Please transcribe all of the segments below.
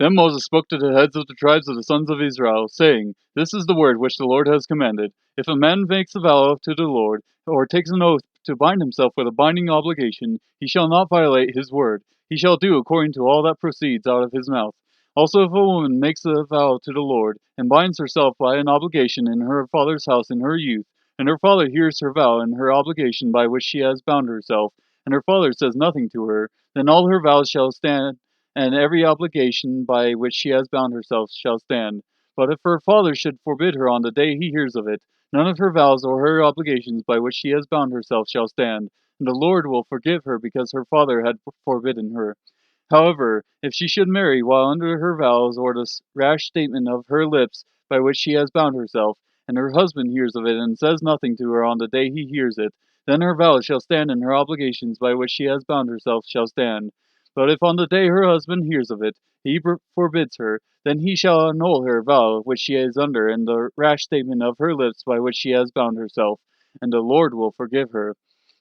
Then Moses spoke to the heads of the tribes of the sons of Israel, saying, This is the word which the Lord has commanded. If a man makes a vow to the Lord, or takes an oath to bind himself with a binding obligation, he shall not violate his word. He shall do according to all that proceeds out of his mouth. Also, if a woman makes a vow to the Lord, and binds herself by an obligation in her father's house in her youth, and her father hears her vow and her obligation by which she has bound herself, and her father says nothing to her, then all her vows shall stand, and every obligation by which she has bound herself shall stand. But if her father should forbid her on the day he hears of it, none of her vows or her obligations by which she has bound herself shall stand, and the Lord will forgive her because her father had forbidden her. However, if she should marry while under her vows, or the rash statement of her lips by which she has bound herself, and her husband hears of it and says nothing to her on the day he hears it, then her vows shall stand and her obligations by which she has bound herself shall stand. But if on the day her husband hears of it, he forbids her, then he shall annul her vow which she is under, and the rash statement of her lips by which she has bound herself, and the Lord will forgive her.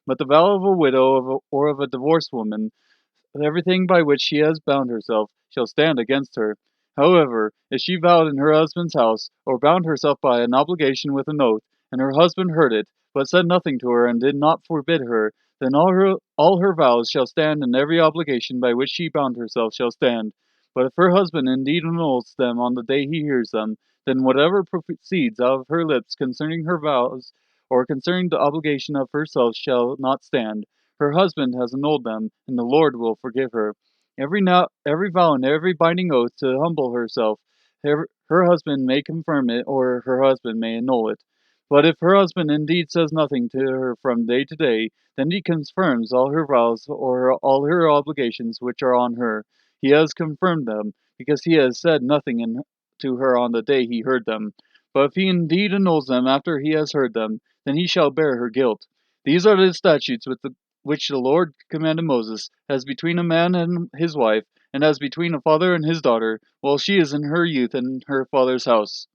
But the vow of a widow or of a divorced woman, everything by which she has bound herself, shall stand against her. However, if she vowed in her husband's house, or bound herself by an obligation with an oath, and her husband heard it, but said nothing to her and did not forbid her, then all her vows shall stand, and every obligation by which she bound herself shall stand. But if her husband indeed annuls them on the day he hears them, then whatever proceeds out of her lips concerning her vows, or concerning the obligation of herself, shall not stand. Her husband has annulled them, and the Lord will forgive her. Every vow and every binding oath to humble herself, her husband may confirm it, or her husband may annul it. But if her husband indeed says nothing to her from day to day, then he confirms all her vows or all her obligations which are on her. He has confirmed them, because he has said nothing to her on the day he heard them. But if he indeed annuls them after he has heard them, then he shall bear her guilt. These are the statutes which the Lord commanded Moses, as between a man and his wife, and as between a father and his daughter, while she is in her youth in her father's house.